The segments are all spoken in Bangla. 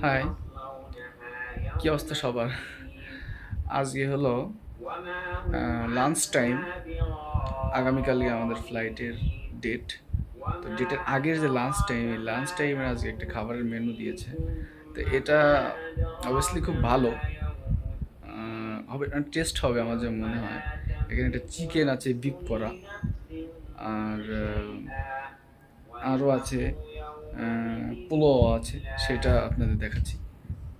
হাই, কি অবস্থা সবার? আজকে হলো লাঞ্চ টাইম। আগামীকালই আমাদের ফ্লাইটের ডেট। তো ডেটের আগের যে লাঞ্চ টাইম, এই লাঞ্চ টাইমের আজকে একটা খাবারের মেনু দিয়েছে। তো এটা অবভিয়াসলি খুব ভালো হবে, টেস্ট হবে আমার যা মনে হয়। এখানে একটা চিকেন আছে বিপ করা, আর আরও আছে পোলাও আছে, সেটা আপনাদের দেখাচ্ছি।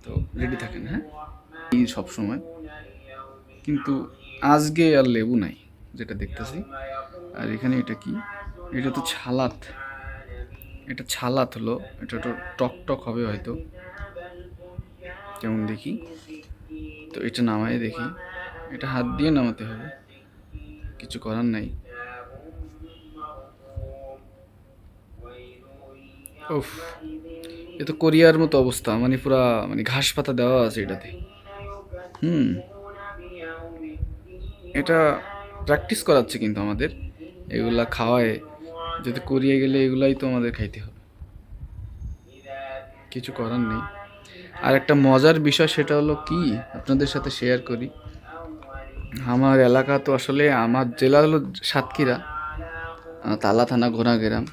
তো রেডি থাকেন, হ্যাঁ। এই সব সময় কিন্তু আজকে আর লেবু নাই, যেটা দেখতেছি। আর এখানে এটা কি? এটা তো ছালাত। এটা ছালাত হলো, এটা তো টক টক হবে হয়তো, কেমন দেখি। তো এটা নামাই দেখি, এটা হাত দিয়ে নামাতে হবে, কিছু করার নাই। উফ, এ তো কোরিয়ার মতো অবস্থা, মানে পুরা মানে ঘাস পাতা দেওয়া আছে এটাতে। হুম, এটা প্র্যাকটিস করাচ্ছে কিন্তু আমাদের, এগুলা খাওয়ায়, যাতে কোরিয়া গেলে এগুলাই তো আমাদের খাইতে হবে, কিছু করার নেই। আর একটা মজার বিষয়, সেটা হলো কি, আপনাদের সাথে শেয়ার করি। আমার এলাকা তো আসলে, আমার জেলা হলো সাতক্ষীরা, তালা থানা, ঘোড়া গ্রাম।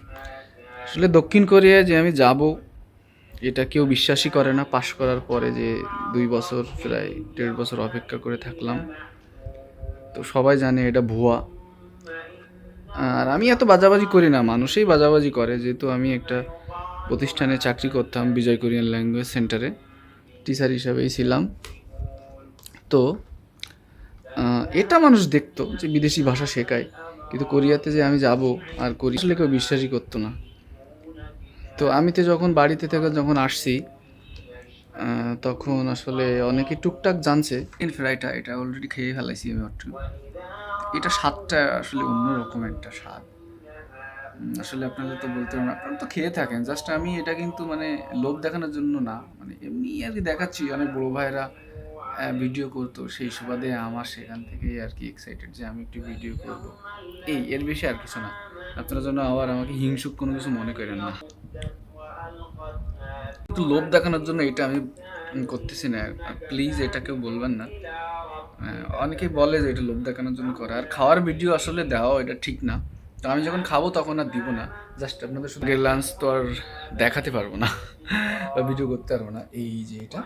আসলে দক্ষিণ কোরিয়ায় যে আমি যাব, এটা কেউ বিশ্বাসই করে না। পাশ করার পরে যে 2 বছর, প্রায় 1.5 বছর অপেক্ষা করে থাকলাম, তো সবাই জানে এটা ভুয়া। আর আমি এত বাজাবাজি করি না, মানুষই বাজাবাজি করে, যেহেতু আমি একটা প্রতিষ্ঠানে চাকরি করতাম, বিজয় কোরিয়ান ল্যাঙ্গুয়েজ সেন্টারে টিচার হিসাবেই ছিলাম। তো এটা মানুষ দেখতো যে বিদেশি ভাষা শেখায়, কিন্তু কোরিয়াতে যে আমি যাব আর কোরিয়া, আসলে কেউ বিশ্বাসই করতো না। তো আমি তো যখন বাড়িতে থেকে যখন আসছি, তখন আসলে অনেকে টুকটাক জানছে। চিকেন ফ্রাইটা এটা অলরেডি খেয়ে ফেলাইছি আমি একটু। এটা স্বাদটা আসলে অন্যরকম একটা স্বাদ। আসলে আপনাদের তো বলতে পারবেন, আপনারা তো খেয়ে থাকেন। জাস্ট আমি এটা কিন্তু মানে লোভ দেখানোর জন্য না, মানে এমনি আর কি দেখাচ্ছি। অনেক বড় ভাইরা ভিডিও করতো, সেই সুবাদে আমার সেখান থেকেই আর কি এক্সাইটেড যে আমি একটু ভিডিও করব। এর বেশি আর কিছু না। আপনারা যেন আবার আমাকে হিংসুক কোনো কিছু মনে করেন না। একটু লোভ দেখানোর জন্য এটা আমি করতেছি না। প্লিজ এটা কেউ বলবেন না। অনেকেই বলে যে এটা লোভ দেখানোর জন্য করে, আর খাওয়ার ভিডিও আসলে দেওয়া এটা ঠিক না। তো আমি যখন খাবো তখন আর দিব না। জাস্ট আপনাদের শুধু লাঞ্চ তো আর দেখাতে পারবো না বা ভিডিও করতে পারবো না। এই যে এটা,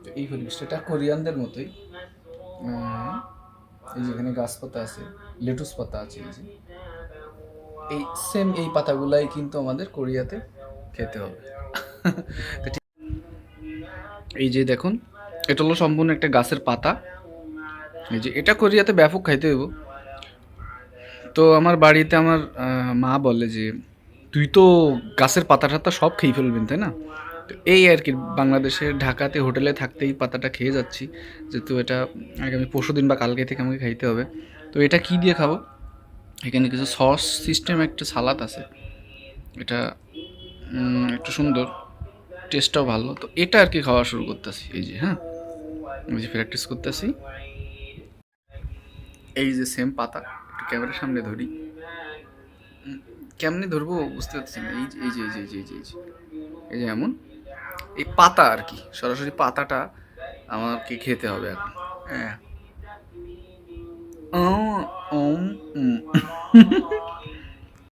তো এই পরিবেশটা এটা কোরিয়ানদের মতোই। এই যে এখানে গাছপাতা আছে, লেটুস পাতা আছে, এই যে এই সেম এই পাতাগুলাই কিন্তু আমাদের কোরিয়াতে খেতে হবে। তো এই যে দেখুন, এটা হলো সম্পূর্ণ একটা গাছের পাতা। এই যে এটা কোরিয়াতে ব্যাপক খাইতে হইব। তো আমার বাড়িতে আমার মা বলে যে তুই তো গাছের পাতা টাতা সব খেয়ে ফেলবেন, তাই না? তো এই আর কি, বাংলাদেশের ঢাকাতে হোটেলে থাকতেই পাতাটা খেয়ে যাচ্ছি, যেহেতু এটা আগামী পরশুদিন বা কালকে থেকে আমাকে খাইতে হবে। তো এটা কি দিয়ে খাবো? এখানে কিছু সস সিস্টেম একটা সালাদ আছে, এটা একটু সুন্দর, টেস্টটাও ভালো। তো এটা আর কি খাওয়া শুরু করতেছি। এই যে, হ্যাঁ, এই যে প্র্যাকটিস করতেছি। এই যে সেম পাতা, একটু ক্যামেরার সামনে ধরি। কেমনে ধরবো বুঝতে পারছি না। এই যে এমন, এই পাতা আর কি, সরাসরি পাতাটা আমাকে খেতে হবে এখন। হ্যাঁ। ও, উম,